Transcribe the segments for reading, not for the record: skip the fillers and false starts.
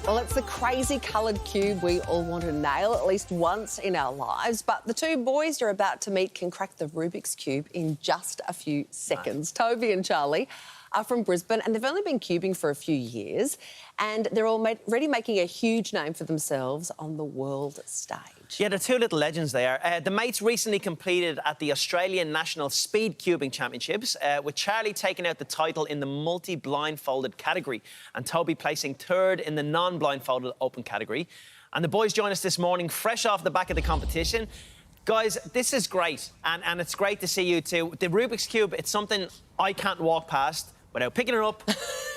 Well, it's the crazy coloured cube we all want to nail at least once in our lives, but the two boys you're about to meet can crack the Rubik's Cube in just a few seconds. Nice. Toby and Charlie are from Brisbane and they've only been cubing for a few years and they're already making a huge name for themselves on the world stage. Yeah, they're two little legends they are. The mates recently competed at the Australian National Speed Cubing Championships, with Charlie taking out the title in the multi-blindfolded category and Toby placing third in the non-blindfolded open category. And the boys join us this morning, fresh off the back of the competition. Guys, this is great, and it's great to see you two. The Rubik's Cube, it's something I can't walk past without picking it up,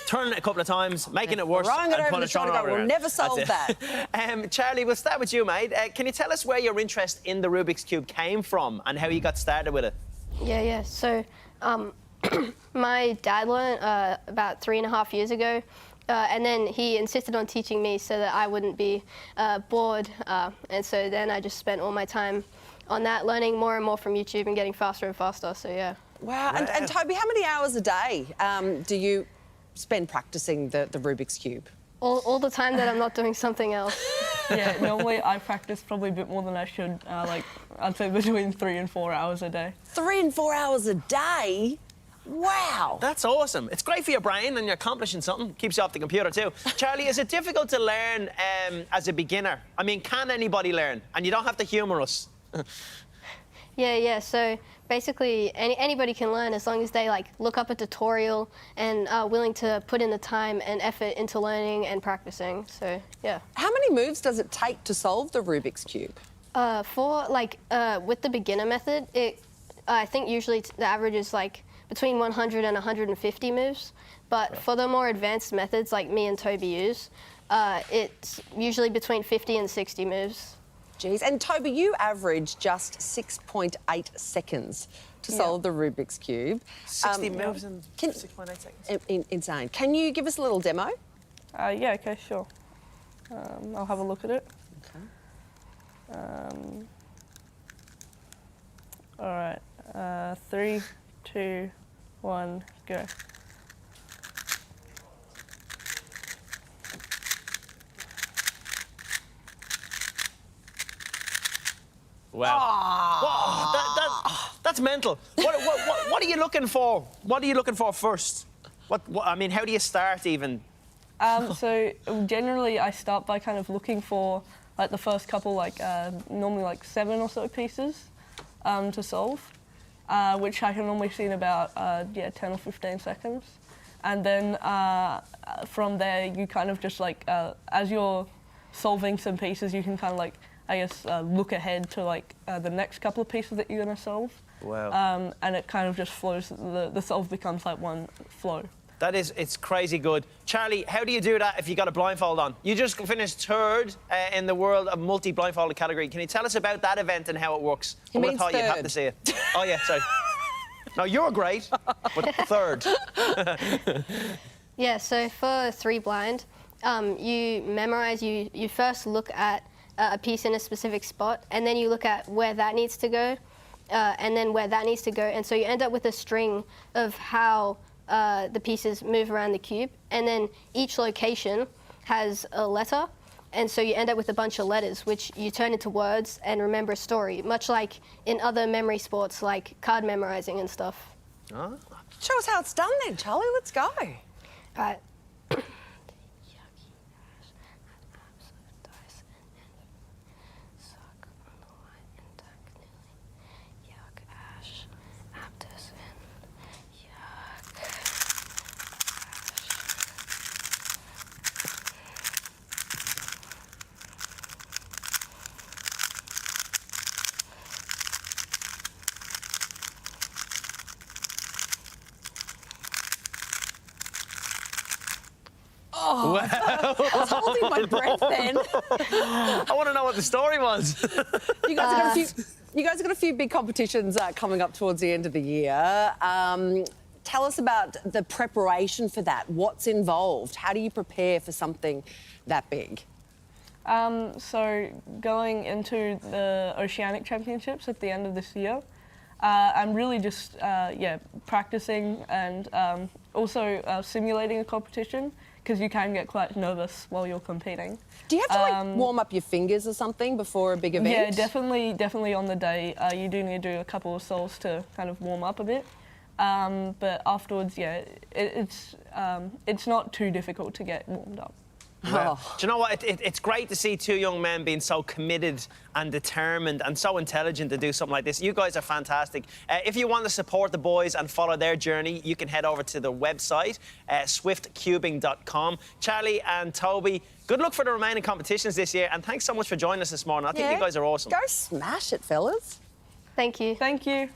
turning it a couple of times, making it worse, and putting it on. We'll never solve that. Charlie, we'll start with you, mate. Can you tell us where your interest in the Rubik's Cube came from and how you got started with it? Yeah. So, my dad learned about 3.5 years ago, and then he insisted on teaching me so that I wouldn't be bored. And so then I just spent all my time on that, learning more and more from YouTube and getting faster and faster. So yeah. Wow. And Toby, how many hours a day do you spend practicing the Rubik's Cube? All the time that I'm not doing something else. Yeah, normally I practice probably a bit more than I should. Like, I'd say between 3 and 4 hours a day. 3 and 4 hours a day? Wow. That's awesome. It's great for your brain and you're accomplishing something. Keeps you off the computer too. Charlie, is it difficult to learn as a beginner? I mean, can anybody learn? And you don't have to humour us. Yeah. So basically, anybody can learn as long as they look up a tutorial and are willing to put in the time and effort into learning and practicing. So yeah. How many moves does it take to solve the Rubik's Cube? With the beginner method, I think usually the average is between 100 and 150 moves. But for the more advanced methods like me and Toby use, it's usually between 50 and 60 moves. Jeez. And Toby, you average just 6.8 seconds to solve the Rubik's Cube. 60 moves in 6.8 seconds. Insane. Can you give us a little demo? Yeah, okay, sure. I'll have a look at it. Okay. All right. 3, 2, 1, go. Wow. Whoa, that's mental. What are you looking for? What are you looking for first? I mean, how do you start even? So generally I start by kind of looking for the first couple, normally 7 or so pieces to solve, which I can normally see in about 10 or 15 seconds. And then from there you kind of just as you're solving some pieces, you can kind of look ahead to the next couple of pieces that you're going to solve. Wow. And it kind of just flows, the solve becomes one flow. It's crazy good. Charlie, how do you do that if you got a blindfold on? You just finished third in the world of multi-blindfolded category. Can you tell us about that event and how it works? I would have thought you'd have to see it. Oh, yeah, sorry. No, you're great, but third. Yeah, so for 3 blind, you memorize, you first look at a piece in a specific spot, and then you look at where that needs to go, and then where that needs to go, and so you end up with a string of how the pieces move around the cube, and then each location has a letter, and so you end up with a bunch of letters, which you turn into words and remember a story, much like in other memory sports like card memorizing and stuff. Oh. Show us how it's done then, Charlie. Let's go. All right. Oh, wow. I was holding my breath then. I want to know what the story was. You guys have got a few big competitions coming up towards the end of the year. Tell us about the preparation for that. What's involved? How do you prepare for something that big? So going into the Oceanic Championships at the end of this year, I'm really just practicing and also simulating a competition, because you can get quite nervous while you're competing. Do you have to like warm up your fingers or something before a big event? Yeah, definitely on the day you do need to do a couple of sols to kind of warm up a bit. But afterwards, yeah, it's not too difficult to get warmed up. Well, do you know what? It's great to see two young men being so committed and determined and so intelligent to do something like this. You guys are fantastic. If you want to support the boys and follow their journey, you can head over to the website, swiftcubing.com. Charlie and Toby, good luck for the remaining competitions this year, and thanks so much for joining us this morning. I think you guys are awesome. Go smash it, fellas. Thank you. Thank you.